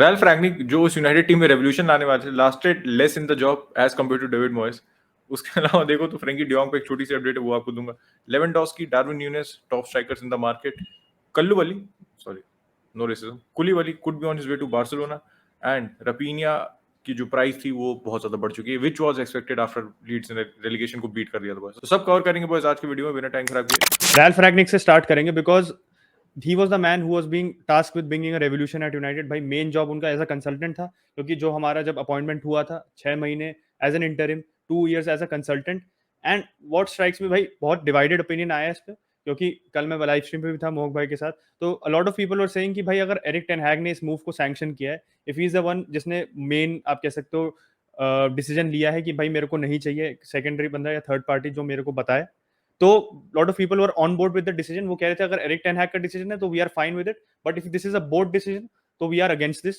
Ralph रैंगनिक जो उस United team में रेवोल्यूशन लाने वाले थे, lasted less in the job as compare to David Moyes. उसके अलावा देखो तो फ्रेंकी डियोंग पे एक छोटी सी अपडेट है, वो आपको दूंगा। Lewandowski, Darwin Nunez, top strikers in the market. Koulibaly, sorry, no racism, Koulibaly could be on his way to Barcelona. And Raphinha की जो प्राइस थी वो बहुत ज्यादा बढ़ चुकी है, which was expected after Leeds ने रेलीगेशन को बीट कर दिया था बॉयज। तो सब कवर करेंगे बॉयज आज की वीडियो में, बिना टाइम खराब किए। रैल्फ रैंगनिक से स्टार्ट करेंगे because he was the man who was being tasked with bringing a revolution at United। भाई मेन जॉब उनका एज अ कंसल्टेंट था, क्योंकि जो हमारा जब अपॉइंटमेंट हुआ था 6 महीने as an interim, 2 years as a consultant. And what strikes में भाई बहुत डिवाइडेड ओपिनियन आया इस पे, क्योंकि कल मैं लाइव स्ट्रीम पे भी था मोहक भाई के साथ, तो a lot of people were saying कि भाई अगर एरिक टेन हैग ने इस मूव को सैंक्शन किया है, if he is the one जिसने मेन आप कह सकते हो डिसीजन लिया है कि भाई मेरे को नहीं चाहिए सेकेंडरी बंदा या थर्ड पार्टी जो मेरे को बताए, तो lot of people were on board with the decision. वो कह रहे थे अगर एरिक टेन हैग का डिसीजन है तो we are fine with it, but if this is a board decision तो वी आर अगेंस्ट दिस।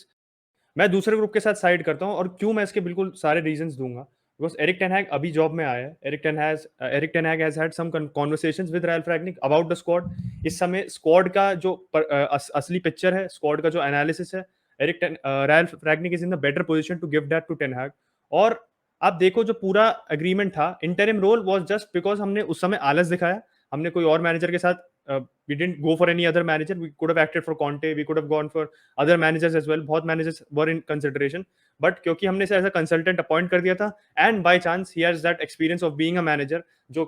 मैं दूसरे ग्रुप के साथ साइड करता हूं, और क्यों मैं इसके बिल्कुल सारे रीजंस दूंगा। बिकॉज एरिक टेन हैग अभी जॉब में आया है, Erik ten Hag has had some conversations with Ralf Rangnick about the squad. इस समय स्क्वाड का जो असली पिक्चर है, स्क्वाड का जो एनालिसिस है, Ralf Rangnick is in the better position to give that to ten Hag. और आप देखो जो पूरा एग्रीमेंट था, interim role was just because हमने उस समय आलस दिखाया, हमने कोई और मैनेजर के साथ we didn't go for any other manager, we could have acted for Conte, we could have gone for other managers as well, बहुत managers were in consideration, but क्योंकि हमने इसे एज अ कंसल्टेंट अपॉइंट कर दिया था, and by chance he has that experience of being a manager जो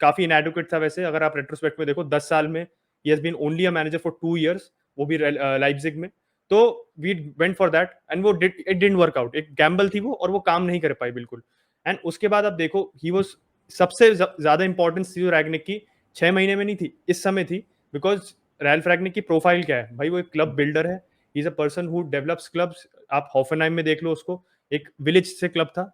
काफी inadequate था। वैसे अगर आप रेट्रोस्पेक्ट में देखो 10 साल में ही has been only a manager for 2 years, वो भी लाइप्जिग में। तो we went for that and वो इट डिडंट वर्क आउट, एक गैम्बल थी वो, और वो काम नहीं कर पाई बिल्कुल। एंड उसके बाद आप देखो ही वाज सबसे ज्यादा इंपॉर्टेंस थी जो रैंगनिक की 6 महीने में नहीं थी, इस समय थी। बिकॉज रैल्फ रैंगनिक की प्रोफाइल क्या है भाई, वो एक क्लब बिल्डर है, he is a person who develops clubs. आप हॉफनहाइम में देख लो उसको, एक विलेज से क्लब था,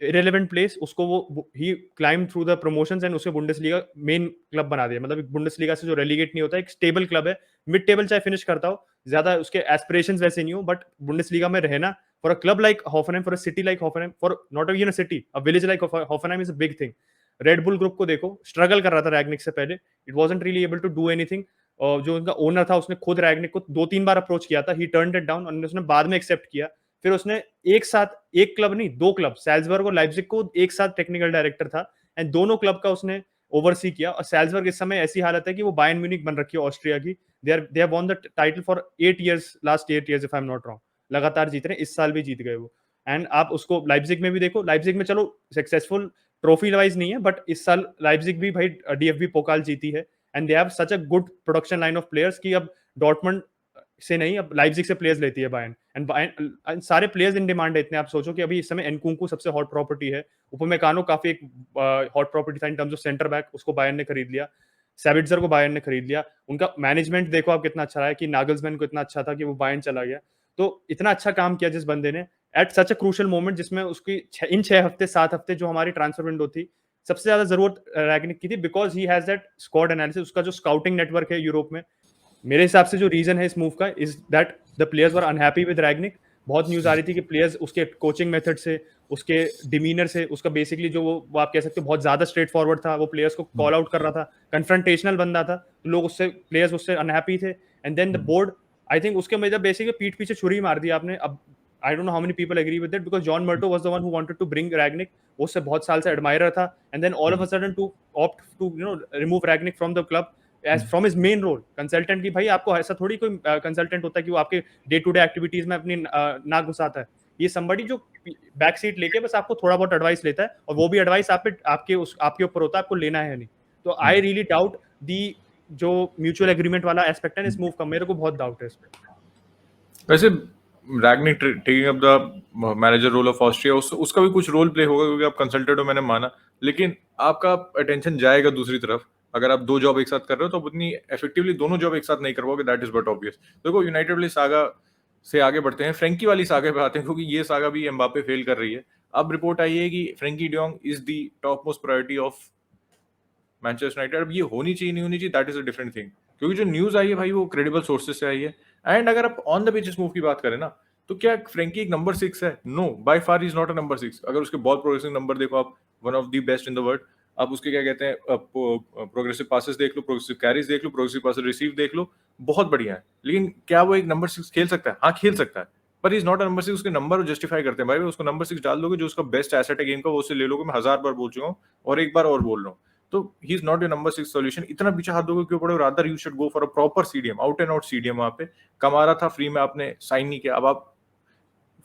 इरेलेवेंट प्लेस, उसको वो ही climb through the promotions and उसके बुंडेसलीगा मेन क्लब बना दिया। मतलब एक बुंडेसलीगा से जो रेलीगेट नहीं होता, एक स्टेबल क्लब है, मिड टेबल चाहे फिनिश करता हो, ज्यादा उसके एस्पिरेशंस वैसे नहीं हो, बट बुंडेसलीगा में रहना for a club like Hoffenheim, for a city like Hoffenheim, for not even a city, a village like Hoffenheim is a big thing. Red Bull group को देखो, स्ट्रगल कर रहा था रैंगनिक से पहले, it wasn't really able to do anything. और जो उनका ओनर था उसने खुद रैंगनिक को 2-3 बार अप्रोच किया था, ही टर्न्ड इट डाउन, और उसने बाद में एक्सेप्ट किया। फिर उसने एक साथ, एक क्लब नहीं 2 क्लब, सैल्जबर्ग और लाइप्जिग को एक साथ टेक्निकल डायरेक्टर था, एंड दोनों क्लब का उसने ओवरसी किया। और सैल्जबर्ग इस समय ऐसी हालत है कि वो बायर्न म्यूनिख बन रखी है ऑस्ट्रिया की, they have won the title for 8 years, last 8 years if I am not wrong, लगातार जीत रहे हैं, इस साल भी जीत गए वो। एंड आप उसको लाइप्जिग में भी देखो, लाइप्जिग में चलो सक्सेसफुल ट्रॉफी वाइज नहीं है, बट इस साल लाइप्जिग भी भाई डीएफबी पोकाल जीती है, and they have such a good production line of players कि अब डॉर्टमंड से नहीं, अब लाइप्जिग से प्लेयर्स लेती है बायर्न, एंड बायर्न सारे प्लेयर्स इन डिमांड है इतने। आप सोचो कि अभी इस समय एनकुंकू सबसे हॉट प्रॉपर्टी है, उपमेकानो काफी एक हॉट प्रॉपर्टी था in terms of centre back, उसको बायर्न ने खरीद लिया, सैविट्जर को बायर्न ने खरीद लिया। उनका मैनेजमेंट देखो आप कितना अच्छा रहा है, कि नागल्समैन को इतना अच्छा था कि वो बायर्न चला गया। तो इतना अच्छा काम किया जिस बंदे ने at such a crucial moment, जिसमें उसकी इन 6 हफ्ते 7 हफ्ते जो हमारी ट्रांसफर विंडो थी, सबसे ज्यादा जरूरत रैंगनिक की थी, because he has that squad analysis, उसका जो स्काउटिंग नेटवर्क है यूरोप में। मेरे हिसाब से जो रीजन है इस मूव का is that the players were unhappy with Rangnick. बहुत न्यूज आ रही थी कि प्लेयर्स उसके कोचिंग मेथड से, उसके डिमीनर से, उसका बेसिकली जो वो आप कह सकते हो बहुत ज्यादा स्ट्रेट फॉरवर्ड था, वो प्लेयर्स को कॉल आउट कर रहा था, कन्फ्रंटेशनल बंदा था, तो लोग उससे, प्लेयर्स उससे अनहैप्पी थे। And then the board, I think उसके मेजर बेसिकली पीठ पीछे छुरी मार दी आपने। अब I don't know how many people agree with that, because John Murtough was the one who wanted to bring Rangnick, वो उससे बहुत साल से एडमायरर था, and then all of a sudden to opt to remove Rangnick from the club as from his main role consultant. की भाई आपको ऐसा थोड़ी कोई कंसल्टेंट होता है कि वो आपके डे टू डे एक्टिविटीज में अपनी नाक घुसाता है। ये somebody जो बैक सीट लेके बस आपको थोड़ा बहुत एडवाइस लेता है, और वो भी एडवाइस आप पे आपके ऊपर होता है, आपको लेना है या नहीं। तो आई रियली डाउट दी जो म्यूचुअल एग्रीमेंट वाला एस्पेक्ट है इस मूव का, मेरे को बहुत डाउट है इस पे। वैसे Rangnick taking up the manager role of Austria, उसका भी कुछ रोल प्ले होगा क्योंकि आप कंसल्टेंट हो, मैंने माना, लेकिन आपका अटेंशन जाएगा दूसरी तरफ। अगर आप 2 जॉब एक साथ कर रहे हो तो उतनी इफेक्टिवली दोनों जॉब एक साथ नहीं कर पाओगे, दैट इज बट ऑब्वियस। देखो यूनाइटेड वाली सागा से आगे बढ़ते हैं, फ्रेंकी वाली सागा पे आते हैं, क्योंकि ये सागा भी एम्बापे फेल कर रही है। अब रिपोर्ट आई है कि Frenkie de Jong is the top most priority of Manchester United. अब ये होनी चाहिए नहीं होनी चाहिए, that is a different thing, क्योंकि जो न्यूज आई है भाई वो क्रेडिबल सोर्सेज से आई है। एंड अगर आप ऑन द पिच इस मूव की बात करें ना, तो क्या फ्रेंकी एक नंबर 6 है? No, by far is not a number 6। अगर उसके बॉल प्रोग्रेसिंग नंबर देखो आप, one of the best in the world. आप उसके क्या कहते हैं प्रोग्रेसिव पासेस देख लो, प्रोग्रेसिव कैरीज देख लो, प्रोग्रेसिव पासेस रिसीव देख लो, बहुत बढ़िया है। लेकिन क्या वो एक नंबर 6 खेल सकता है? हाँ, खेल सकता है, पर he is not a number 6। उसके नंबर जस्टिफाई करते हैं भाई, उसको नंबर 6 डाल दोगे, जो उसका बेस्ट एसेट है गेम का वो उससे ले लोगे। मैं 1000 बार बोल चुका हूँ और एक बार और बोल रहा हूँ। तो he is not your number 6 solution. इतना पीछे हाथ दोगे क्यों पड़े? Rather you should go for a proper CDM, out and out CDM. वहां पे कमारा था फ्री में, आपने साइन नहीं किया, अब आप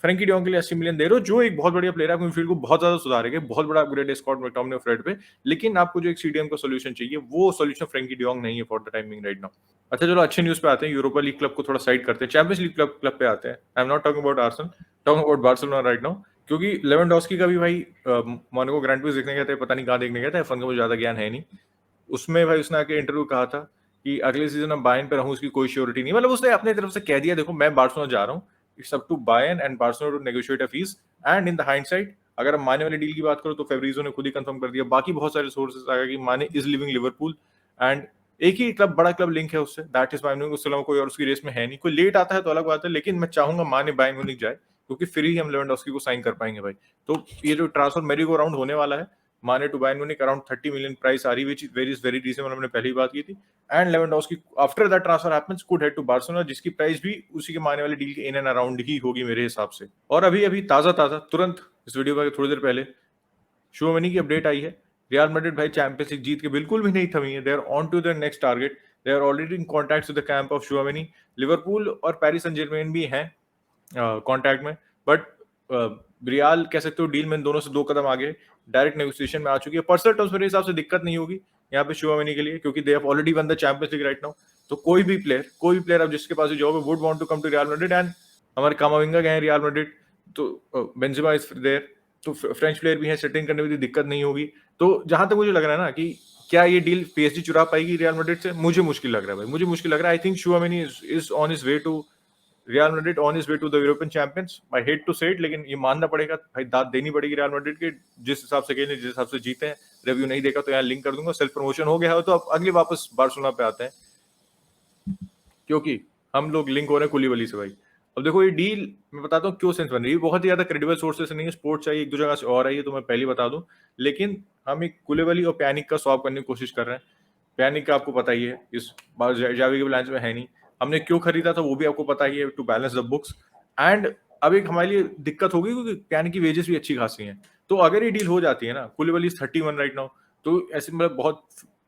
फ्रैंकी डियोंग के लिए 80 मिलियन दे रहे हो, जो एक बहुत बढ़िया प्लेयर है, आपकी मिडफील्ड को बहुत ज्यादा सुधारेगा, बहुत बड़ा अपग्रेड है स्कॉट मैकटोमिने फ्रेड पे। लेकिन आपको जो एक सीडीएम का सॉल्यूशन चाहिए, वो सॉल्यूशन फ्रैंकी डियोंग नहीं है for the timing right now. अच्छा चलो, अच्छे न्यूज पे आते हैं। यूरोपा लीग क्लब को थोड़ा साइड करते हैं, चैंपियंस लीग क्लब पे आते हैं। I am not talking about Arsenal, talking about Barcelona right now. क्योंकि लेवेंडोस्की का भी भाई मोनाको ग्रैंड प्रिक्स देखने गया था, पता नहीं कहाँ देखने गया था, F1 का मुझे ज्यादा ज्ञान है नहीं। उसमें भाई उसने आके इंटरव्यू कहा था कि अगले सीजन में बायर्न पे रहूं, उसकी कोई श्योरिटी नहीं। मतलब उसने अपने तरफ से कह दिया, देखो मैं बार्सिलोना जा रहा हूँ, it's up to Bayern and Barcelona to negotiate a fee. And in the hindsight, अगर हम माने वाली डील की बात करो तो फेब्रिजो ने खुद ही कंफर्म कर दिया, बाकी बहुत सारे सोर्सेस आ गए कि माने इज लिविंग लिवरपूल, एंड एक ही क्लब, बड़ा क्लब लिंक है उससे, दैट इज बायर्न म्यूनिख। उसके अलावा कोई और उसकी रेस में है नहीं। कोई लेट आता है तो अलग बात है, लेकिन मैं चाहूंगा माने बायर्न म्यूनिख जाए, क्योंकि फिर ही हम लेवेंडोस्की को साइन कर पाएंगे भाई। तो ये जो ट्रांसफर मेरी गो राउंड होने वाला है, माने to Bayern Munich around 30 million price आ रही, व्हिच इज वेरी रीजनेबल, हमने पहले ही बात की थी। And Lewandowski after that transfer happens could head to Barcelona, जिसकी प्राइस भी उसी के माने वाले डील के इन एंड अराउंड ही होगी मेरे हिसाब से। और अभी अभी ताजा तुरंत इस वीडियो में थोड़ी देर पहले चुआमेनी की अपडेट आई है। रियल मैड्रिड भाई चैंपियंस लीग जीत के बिल्कुल भी नहीं थमी है, they are on to their next target, they are already in contact with the camp of Tchouameni. Liverpool और पेरिस सेंट जर्मेन भी हैं कॉन्टैक्ट में, बट रियाल कह सकते हो डील में दोनों से 2 कदम आगे, डायरेक्ट नेगोशिएशन में आ चुकी है। पर्सनल टर्म्स मेरे हिसाब से दिक्कत नहीं होगी यहाँ पे चुआमेनी के लिए, क्योंकि they have already one the champions league right now. तो कोई भी प्लेयर अब जिसके पास भी जॉब है would want to come to Real Madrid. And हमारे कामाविंगा गए हैं रियल मैड्रिड, तो बेंजेमा इज देयर, तो फ्रेंच प्लेयर भी हैं, सेटिंग करने में भी दिक्कत नहीं होगी। तो जहां तक मुझे लग रहा है ना कि क्या ये डील पीएसजी चुरा पाएगी रियल मैड्रिड से, मुझे मुश्किल लग रहा है भाई, मुझे मुश्किल लग रहा है। I think Tchouameni is on his way to Real Madrid, on his way to the European Champions. I hate to say it, लेकिन ये मानना पड़ेगा भाई, दाद देनी पड़ेगी रियल मैड्रिड के, जिस हिसाब से खेले, जिस हिसाब से जीते हैं। रिव्यू नहीं देखा तो यहाँ लिंक कर दूंगा, सेल्फ प्रमोशन हो गया है। तो अब अगले वापस बार्सिलोना पे आते हैं, क्योंकि हम लोग लिंक हो रहे हैं कुलीबाली से भाई। अब देखो ये डील मैं बताता हूँ क्यों सेंस बन रही है, बहुत ही ज्यादा क्रेडिबल सोर्सेस नहीं है, स्पोर्ट्स चाहिए एक दो जगह से और आई है, तो मैं पहले बता दूं। लेकिन हम एक कुलीबाली और पैनिक का सॉल्व करने की कोशिश कर रहे हैं। पैनिक का आपको पता ही है, इस बार जावी के बैलेंस में है नहीं, हमने क्यों खरीदा था वो भी आपको पता ही है, to balance the books. And अब एक हमारे लिए दिक्कत होगी क्योंकि पैनिक की वेजेस भी अच्छी खासी हैं। तो अगर ये डील हो जाती है ना, कुलीबाली 31 राइट नाउ, तो ऐसे मतलब बहुत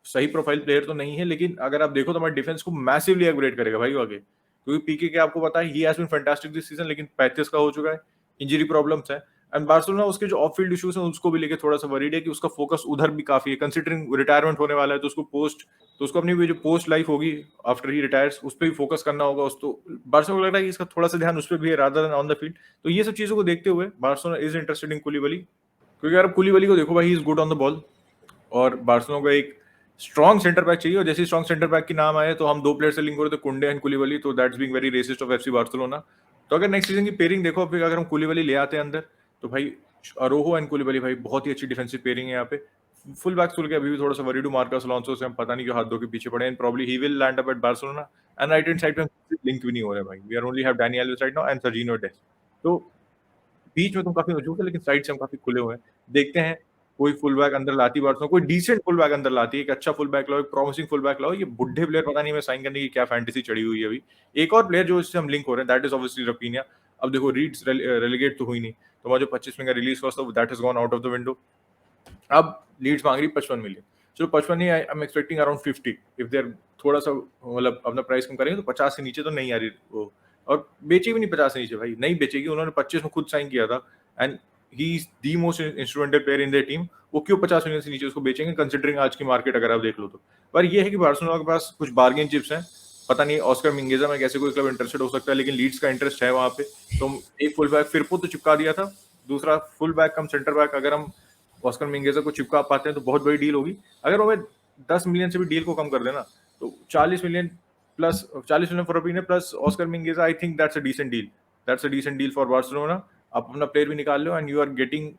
सही प्रोफाइल प्लेयर तो नहीं है, लेकिन अगर आप देखो तो हमारे डिफेंस को मैसिवली अपग्रेड करेगा भाई आगे। क्योंकि पीके के आपको पता है ही has been fantastic this season, लेकिन 35 का हो चुका है, इंजरी प्रॉब्लम्स है। एंड बार्सिलोना उसके जो ऑफ फील्ड इश्यूज हैं उसको भी लेके थोड़ा सा वरीड है कि उसका फोकस उधर भी काफी है, कंसिडरिंग रिटायरमेंट होने वाला है, तो उसको अपनी जो पोस्ट लाइफ होगी आफ्टर ही रिटायर्स उस पर भी फोकस करना होगा। उस तो बार्सिलोना को लग रहा है कि इसका थोड़ा सा ध्यान उस पर भी है rather than on the field. तो ये सब चीजों को देखते हुए बार्सिलोना इज इंटरेस्टेड इन कुलीबाली, क्योंकि अगर आप कुलीबाली को देखो भाई, he is good on the ball, और बार्सिलोना को एक स्ट्रॉन्ग सेंटर बैक चाहिए। और जैसे स्ट्रॉन्ग सेंटर बैक की नाम आए तो हम 2 प्लेयर से लिंक हो रहे थे, कुंडे एंड कुलीबाली, तो that's being very resist of FC Barcelona. तो अगर नेक्स्ट सीजन की पेयरिंग देखो, फिर अगर हम कुलीबाली ले आते हैं अंदर, तो भाई अरोहो एंड कुलीबाली भाई बहुत ही अच्छी डिफेंसिव पेयरिंग है यहाँ पे। फुल बैक सुल के अभी भी थोड़ा सा वरीडू मार्कस अलोंसो से हम पता नहीं क्यों हाथ धो के पीछे पड़े, and probably he will land up at Barcelona. And right hand side पे लिंक भी नहीं हो रहा है भाई, we are only have Dani Alves right now and Sergino Dest. तो बीच में तुम काफी मजबूत है, लेकिन साइड से हम काफी खुले हुए हैं। देखते हैं कोई फुल बैक अंदर लाती बार्सिलोना, कोई डिसेंट फुल बैक अंदर लाती है, एक अच्छा फुल बैक लाओ, एक प्रॉमिसिंग फुल बैक लाओ। ये बुढ़े प्लेयर पता नहीं मैं साइन करने की क्या फैंटेसी चढ़ी हुई है अभी। एक और प्लेयर जो इससे हम लिंक हो रहे हैं, दैट इज ऑब्वियसली रफीनिया। अब देखो रीड्स रेलीगेट तो हुई नहीं, तो हमारा जो 25 में का रिलीज हुआ था that has gone out of the window. अब लीड्स मांग रही 55 मिलियन, चलो 55 नहीं, I am expecting around 50 if they are थोड़ा सा मतलब अपना प्राइस कम करेंगे, तो 50 से नीचे तो नहीं आ रही वो। और बेची भी नहीं 50 से नीचे भाई, नहीं बेचेगी, उन्होंने 25 में खुद साइन किया था, and he is the most instrumental player in their team. वो क्यों 50 मिलियन से नीचे उसको बेचेंगे, कंसिडरिंग आज की मार्केट अगर आप देख लो तो। पर ये है कि बार्सिलोना के पास कुछ बार्गेन चिप्स हैं, पता नहीं ऑस्कर मिंगेजा में कैसे कोई क्लब इंटरेस्टेड हो सकता है, लेकिन लीड्स का इंटरेस्ट है वहां पे। तो एक फुल बैक फिरपो तो चिपका दिया था, दूसरा full back come centre back अगर हम ऑस्कर मिंगेजा को चिपका पाते हैं तो बहुत बड़ी डील होगी। अगर हमें 10 मिलियन से भी डील को कम कर देना, तो 40 million plus 40 million for Raphinha plus Oscar Mingueza, I think that's a decent deal, that's a decent deal for Barcelona. आप अपना प्लेयर भी निकाल लो एंड यू आर गेटिंग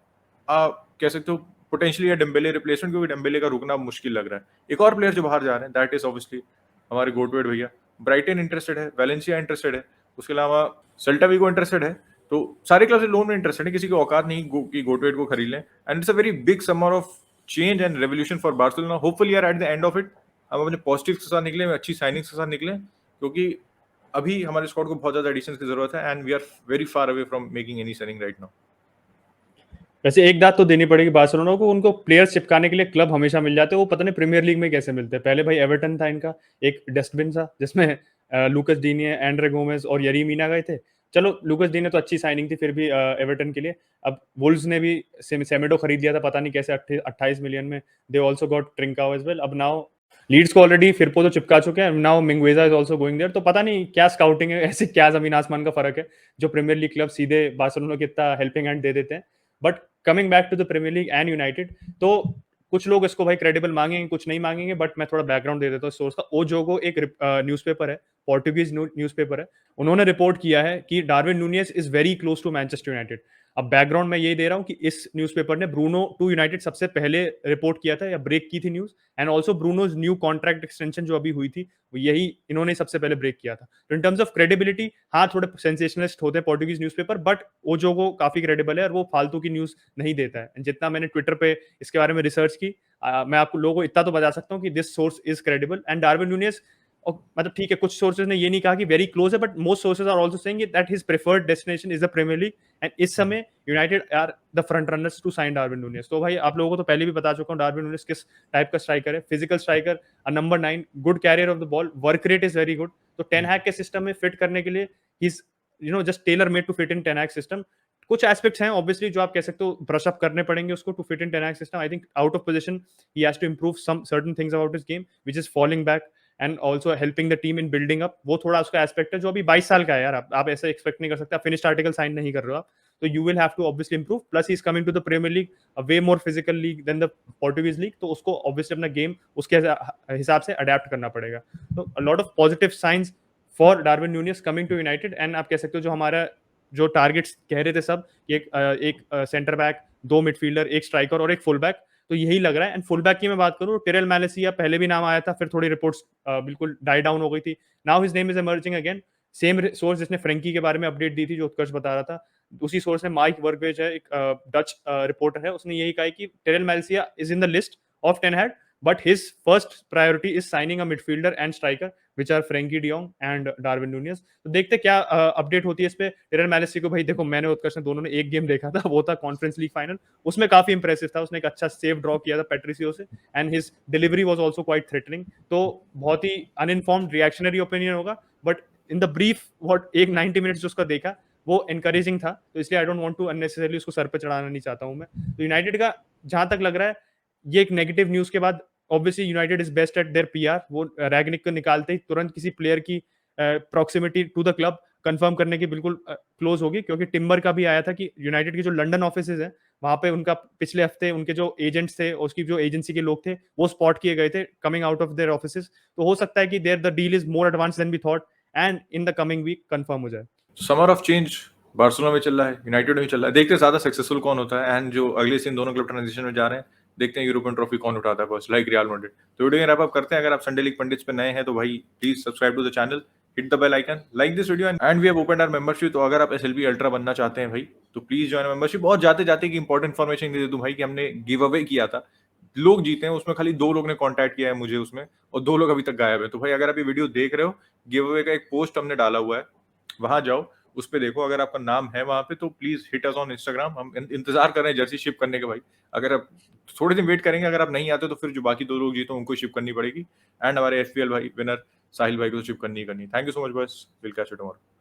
कह सकते हो पोटेंशियली डेम्बेले रिप्लेसमेंट, क्योंकि डेम्बेले का रुकना मुश्किल लग रहा है। एक और प्लेयर जो बाहर जा रहे हैं दैट इज ऑब्वियसली हमारे गोटवेड भैया। ब्राइटन इंटरेस्टेड है, वेलेंसिया इंटरेस्टेड है, उसके अलावा सेल्टा वीगो इंटरेस्टेड है। तो सारे क्लब से लोन में इंटरेस्टेड है, किसी की औकात नहीं कि गोटवेड को खरीद लें। And it's a very big summer of change and revolution for Barcelona. Hopefully यार at the end of it हम अपने पॉजिटिव्स के साथ निकले, अच्छी साइनिंग्स के साथ निकले, क्योंकि अभी हमारे स्क्वाड को बहुत ज्यादा एडिशंस की जरूरत है and we are very far away from making any signing right now. वैसे एक दाद तो देनी पड़ेगी बार्सिलोना को, उनको प्लेयर्स चिपकाने के लिए क्लब हमेशा मिल जाते हैं, वो पता नहीं प्रीमियर लीग में कैसे मिलते हैं। पहले भाई एवर्टन था इनका, एक डस्टबिन था जिसमें लूकस डीनिये, एंड्रे गोमेज और यरी मीना गए थे। चलो लूकस डीनिये तो अच्छी साइनिंग थी फिर भी एवर्टन के लिए। अब वुल्व्स ने भी सेमेडो खरीद लिया था, पता नहीं कैसे 28 मिलियन में। They also got Trincao as well. अब नाउ लीड्स को ऑलरेडी फिरपो तो चिपका चुके हैं, now Mingueza is also going there. तो पता नहीं क्या स्काउटिंग है, ऐसे क्या जमीन आसमान का फर्क है, जो प्रीमियर लीग क्लब सीधे बार्सिलोना को इतना हेल्पिंग हैंड दे देते हैं। But coming back to the Premier League and United, तो कुछ लोग इसको भाई क्रेडिबल मांगेंगे, कुछ नहीं मांगेंगे, बट मैं थोड़ा बैकग्राउंड दे देता हूँ सोर्स का। ओजोगो एक न्यूज़पेपर है, पोर्टुगीज न्यूज़पेपर है, उन्होंने रिपोर्ट किया है कि Darwin Nunez is very close to Manchester United. अब बैकग्राउंड मैं यही दे रहा हूँ कि इस न्यूज़पेपर ने ब्रूनो टू यूनाइटेड सबसे पहले रिपोर्ट किया था या ब्रेक की थी news, and also Bruno's new contract extension जो अभी हुई थी, वो यही इन्होंने सबसे पहले ब्रेक किया था। तो इन टर्म्स ऑफ क्रेडिबिलिटी, हाँ थोड़े सेंसेशनलिस्ट होते हैं पोर्टुगीज न्यूज़पेपर, बट ओजोगो काफी क्रेडिबल है और वो फालतू की न्यूज़ नहीं देता है। जितना मैंने ट्विटर पे इसके बारे में रिसर्च की, मैं आपको लोगों को इतना तो बता सकता हूँ कि this source is credible. And Darwin Nunez, मतलब ठीक है, कुछ सोर्सेज ने ये नहीं कहा कि वेरी क्लोज है, but most sources are also saying that his preferred destination is the Premier League, and इस समय United are the front runners to sign Darwin Nunez. तो भाई आप लोगों को तो पहले भी बता चुका हूँ डार्विन नूनियस किस टाइप का स्ट्राइकर है। Physical striker, number 9, good carrier of the ball, work rate is very good. तो टेन हैग के सिस्टम में फिट करने के लिए he is just tailor made to fit in Ten Hag system. कुछ एस्पेक्ट्स हैं ऑब्वियसली जो आप कह सकते हो ब्रश अप करने पड़ेंगे उसको to fit in Ten Hag system. I think out of position he has to improve some certain things about his game which is falling back, and also helping the team in building up. वो थोड़ा उसका aspect है जो अभी 22 साल का है यार, आप ऐसा एक्सपेक्ट नहीं कर सकते, आप फिनिश्ड आर्टिकल साइन नहीं कर रहे हो आप, तो you will have to obviously improve. Plus he is coming to the Premier League, a way more physical league than the Portuguese league, तो उसको ऑब्वियसली अपना गेम उसके हिसाब से अडेप्ट करना पड़ेगा। तो a lot of positive signs for Darwin Nunez coming to United. And आप कह सकते हो जो हमारा जो टारगेट्स कह रहे थे सब, एक सेंटर बैक, 2 मिडफील्डर, एक स्ट्राइकर और एक फुल बैक, तो यही लग रहा है। एंड फुल बैक की मैं बात करूं, टिरेल मैलेसिया पहले भी नाम आया था, फिर थोड़ी रिपोर्ट्स बिल्कुल डाई डाउन हो गई थी। Now his name is emerging again. Same source जिसने फ्रेंकी के बारे में अपडेट दी थी जो उत्कर्ष बता रहा था, उसी सोर्स ने, माइक वर्गवेज है एक डच रिपोर्टर है, उसने यही कहा है कि Tyrell Malacia is in the list of 10 Hag, but his first priority is signing a midfielder and striker which are Frenkie de Jong and Darwin Nunez. तो देखते क्या अपडेट होती है इस पे। टिरेल मैलेसिया को भाई देखो, मैंने उत्कर्ष ने दोनों ने एक गेम देखा था, वो था कॉन्फ्रेंस लीग फाइनल, उसमें काफी इंप्रेसिव था, उसने एक अच्छा सेव ड्रॉ किया था पेट्रिसियो से, and his delivery was also quite threatening. तो बहुत ही अनइन्फॉर्म्ड रिएक्शनरी ओपिनियन होगा, but in the brief what एक 90 मिनट्स जो उसका देखा वो एनकरेजिंग था, तो इसलिए I don't want to unnecessarily उसको सर पे चढ़ाना नहीं चाहता हूं मैं। तो यूनाइटेड का जहां तक लग रहा है, ये एक नेगेटिव न्यूज के बाद obviously United is best at their PR. वो रैगनिक को निकालते ही तुरंत किसी प्लेयर की proximity to the club confirm करने की बिल्कुल क्लोज होगी, क्योंकि टिम्बर का भी आया था कि यूनाइटेड के जो लंदन ऑफिसेज है वहां पे उनका पिछले हफ्ते उनके जो एजेंट्स थे, उसकी जो एजेंसी के लोग थे, वो स्पॉट किए गए थे coming out of their offices. तो हो सकता है कि their the deal is more advance than we thought, and in the coming week confirm हो जाए। समर ऑफ चेंज बार्सिलोना में चल रहा है, यूनाइटेड में भी चल रहा है, देखते हैं ज्यादा सक्सेसफुल कौन होता है। एंड जो अगले सीन दोनों क्लब ट्रांजिशन में जा रहे हैं, देखते हैं यूरोपियन ट्रॉफी कौन उठाता है बस, लाइक रियल मैड्रिड। तो वीडियो रैप अप करते हैं। अगर आप संडे लीग पंडित्स पे नए हैं तो भाई please subscribe to the channel, hit the bell icon, like this video, and we have opened our membership. तो अगर आप एसएलबी अल्ट्रा बनना चाहते हैं भाई, तो प्लीज ज्वाइन मेंबरशिप। बहुत जाते जाते की इंपॉर्टेंट इन्फॉर्मेशन दे दूं भाई कि हमने गिव अवे किया था, लोग जीते हैं उसमें, खाली 2 लोग ने कॉन्टैक्ट किया है मुझे उसमें, और 2 लोग अभी तक गायब है। तो भाई अगर आप ये वीडियो देख रहे हो, गिव अवे का एक पोस्ट हमने डाला हुआ है, वहां जाओ, उस पे देखो, अगर आपका नाम है वहां पे तो please hit us on Instagram. हम इंतजार कर रहे हैं जर्सी शिप करने के भाई। अगर आप थोड़े दिन वेट करेंगे, अगर आप नहीं आते तो फिर जो बाकी 2 लोग जीते उनको शिप करनी पड़ेगी। एंड हमारे एफपीएल भाई विनर साहिल भाई को तो शिप करनी ही करनी। Thank you so much boys, will catch you tomorrow.